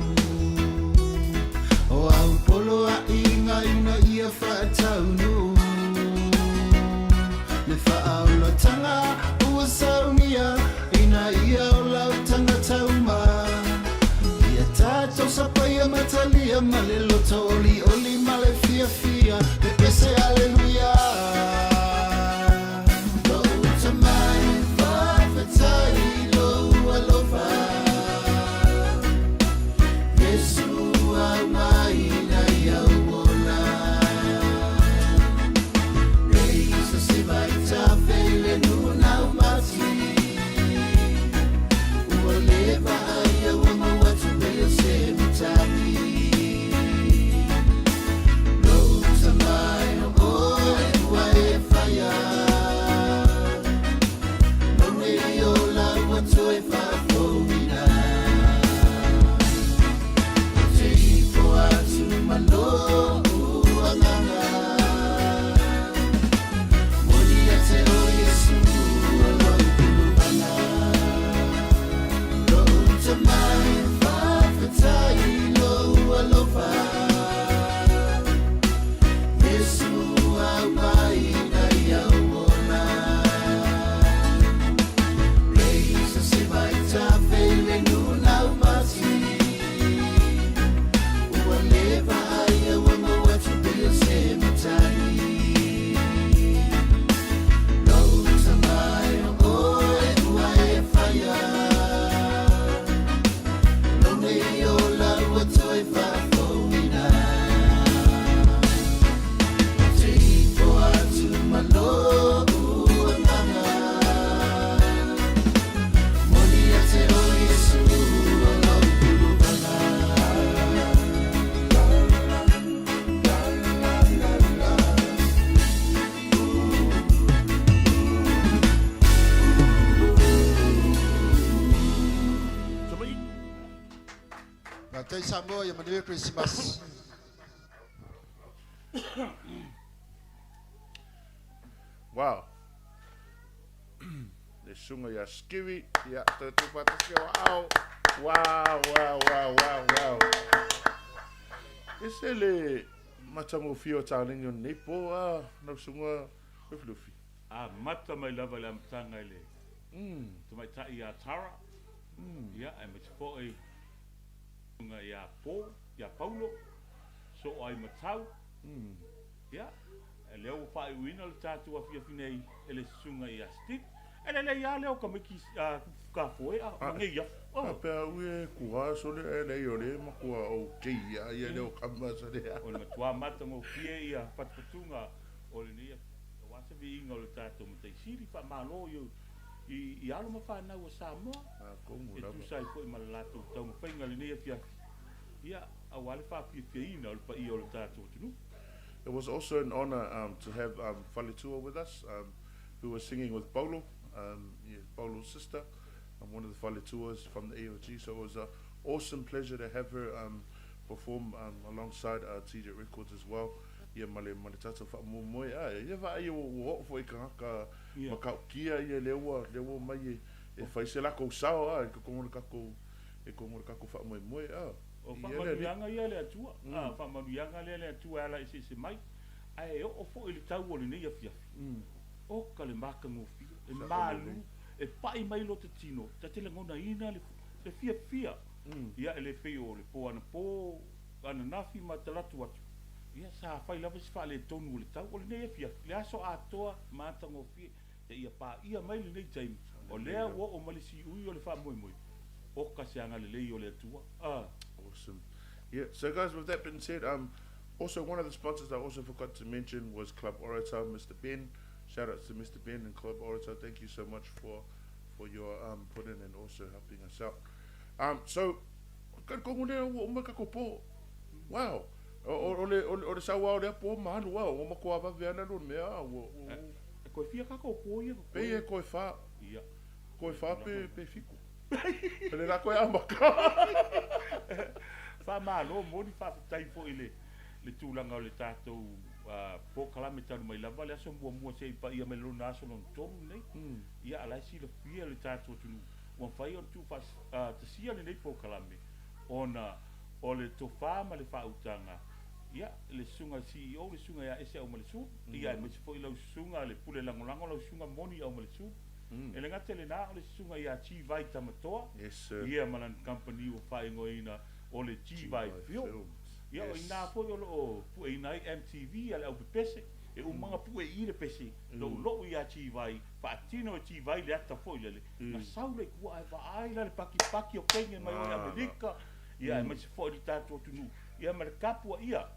S9: O au polo a inga ina ia whaatau no Le whaau la tanga ua saunia Ina ia o lau tanga tauma Ia tātou sapaia matalia Male loto oli oli male fia fia Te pese aleluia Samoa ia manuia Christmas.
S1: Wow. Le sunga ia skiwi, ia te tupata ke wow. Wow. Ese le matango fio talingo nepo no sunga Luffy Luffy.
S2: Mata mai lava le amtanga ile. Tu mai ta ia tara. Ia ai mai fo ai nga ia po, ia Paulo. So ai matau. Ia. Leo fa i wina le tatu a fia finei ele sunga ia stick. Ele ia leo ka miki ka foi ngai ia.
S1: Pe ue kua so le ele ole makua o kia ia leo kama so le.
S2: O le tua mata mo fia ia patpatunga o le nia. Wasa vi inga le tatu mo te siri fa malo yo. I alo ma fa na o Samoa.
S1: Ko mo la.
S2: Tu sai foi malato tau mo fainga le nia fia. Ia awale fa fia ina o pa i o le tatu tunu.
S1: It was also an honor to have Faletua with us, who was singing with Paulo, Paulo's sister. I'm one of the Faletuas from the AOG, so it was an awesome pleasure to have her perform alongside Tejit Records as well. Ia male tata wha moe ia va ia wo fo I ka haka makau kia ia lewa mai e fai se lako sao e kongore kako wha moe
S2: o whamanuianga ia le atua whamanuianga le atua ala I se mai ai o fo I le tau o le nei afiafi o ka le maka ngofia e malu e pai mai lo te tino ta te langona ina le fia ia ele fei o le po ana po ana nafi ma te latu atu ia sa fai lava si fa le tonu o le tau o le nei afiafi le aso atoa mata ngofia te ia pa ia mai le nei taimi o lea wo o malisi ui o le wha moe o ka se anga le lei o le atua
S1: Awesome. Yeah, so guys, with that being said, also one of the sponsors I also forgot to mention was Club Orator, Mr. Ben. Shout out to Mr. Ben and Club Orator. Thank you so much for your put in and also helping us out. So, wow. O le sawa o le po manu wow, o mako ava veana no mea
S2: ko fia ka ko ia
S1: pe e ko fa
S2: ia
S1: ko fa pe fiku. Pele la ko amaka.
S2: Fa malo mo ni fa tai fo ile le tulanga o le tatou po kala me tanu mai lava le aso mua se pa ia me lona aso non tomu nei ia ala si le fia le tatou tunu o fai on tu fa te sia le nei po kala me ona o le tofa ma le fa utanga ia le sunga CEO le sunga ia ese o ma le su ia me se fo ila sunga le pule langolango la sunga moni o ma le su e le ngate le na o le sunga ia G-Vai tamatoa ia malan company o fai ngoina o le G-Vai film ia o ina po o pu e nai MTV ala o pese e o manga pu e ile pese lo ia G-Vai pa tino G-Vai le ata fo ile na saule ku ai va ai la le paki o kenge mai o Amerika ia e se fo di tatu tunu ia ma le kapu ia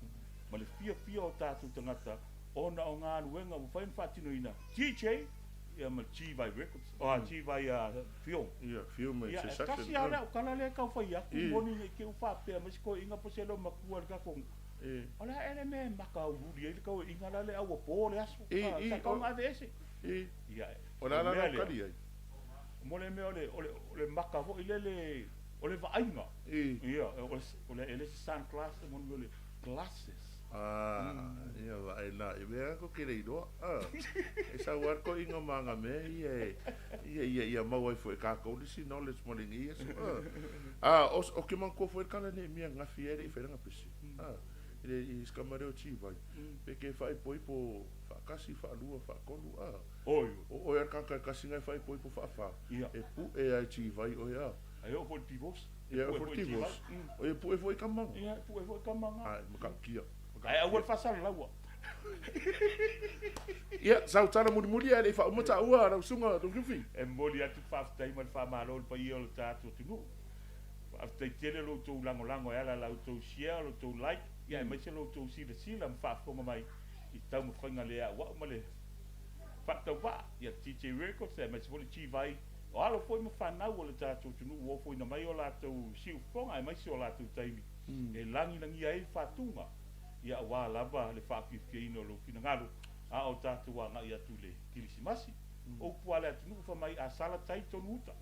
S2: ma le fia o tatu tangata ona o ngā nuenga mo fain fatino ina DJ ia ma G-Vai Records o G-Vai film
S1: ia film e se sakse
S2: kasi ala o kala le ka fai aku moni e ke o fa pe ma ko inga po selo makua ka ko ola ele me maka uri ele ka inga la le au po le aso ka ka ma vese ia
S1: ola la kali ai
S2: mo le me ole maka vo ile ole va ainga ia ole ele san class mo le glasses
S1: ia vai na e vea ko kere do e sa war ko inga manga me ia mau ai foi ka ko disi knowledge mo lingi so o ke man ko foi kala ne mia nga fiere e fera nga pesi ele is kamare o G-Vai pe ke fai poi po fa kasi fa lua fa kolu o ia ka kasi nga fai poi po fa e pu e ai G-Vai o ia
S2: ai o po divos
S1: ia o divos o e pu e foi kamanga
S2: ia pu e foi kamanga
S1: ai maka kia
S2: ai a fa sala lawa
S1: ia sa tala muri ele fa mata ua ra sunga do kifi
S2: e moli atu fa tai mal fa malo pa io lo tatu tunu fa tai tele lo to lango ala la to share lo to like ia me se lo to si de sila fa fo mai I tau mo fanga le a wa male fa ta wa ia DJ Records e me se voli G-Vai o alo foi mo fa na o le tatu tunu wo foi na mai o la to si fonga ai mai se o la to taimi e langi ai fa tunga ia wa lava le fa fifino lo fina ngalo a o tatu wa nga ia tule kilisimasi o puala tunu fa mai a sala tai tonuta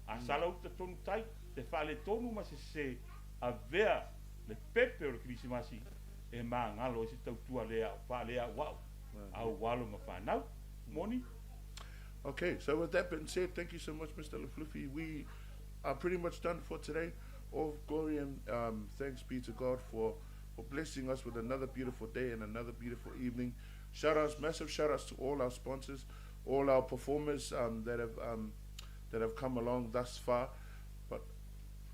S2: a sala uta tonu tai te fa le tonu ma se a vea le pepe o kilisimasi e ma ngalo se tau tua le a fa le a wa a walo ma fa now moni.
S1: Okay, so with that being said, thank you so much, Mr. Luffy Luffy. We are pretty much done for today. All glory and thanks be to God for blessing us with another beautiful day and another beautiful evening. Massive shout outs to all our sponsors, all our performers that have come along thus far. But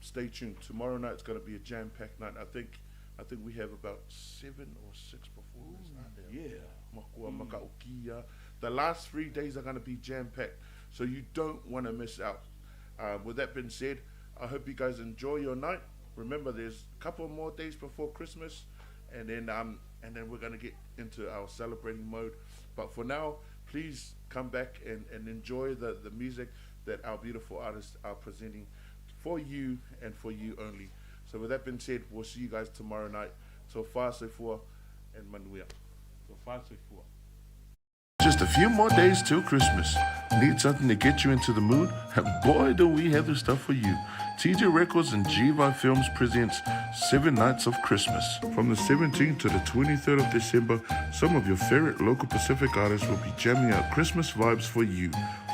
S1: stay tuned. Tomorrow night is going to be a jam-packed night. I think we have about 7 or 6 performers.
S2: Yeah.
S1: The last 3 days are going to be jam-packed, so you don't want to miss out. With that being said, I hope you guys enjoy your night. Remember, there's a couple more days before Christmas, and then we're gonna get into our celebrating mode. But for now, please come back and enjoy the music that our beautiful artists are presenting for you and for you only. So with that being said, we'll see you guys tomorrow night. So far, so far, and manuia.
S2: So far, so far.
S1: Just a few more days till Christmas. Need something to get you into the mood? And boy, do we have the stuff for you. TJ Records and G-Vai Films presents 7 Nights of Christmas. From the 17th to the 23rd of December, some of your favorite local Pacific artists will be jamming out Christmas vibes for you.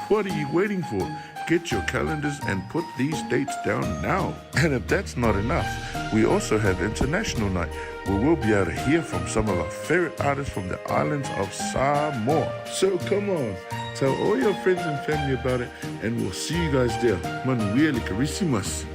S1: What are you waiting for? Get your calendars and put these dates down now. And if that's not enough, we also have International Night, where we'll be able to hear from some of our favorite artists from the islands of Samoa. So come on, tell all your friends and family about it, and we'll see you guys there. Manuel Carisimas.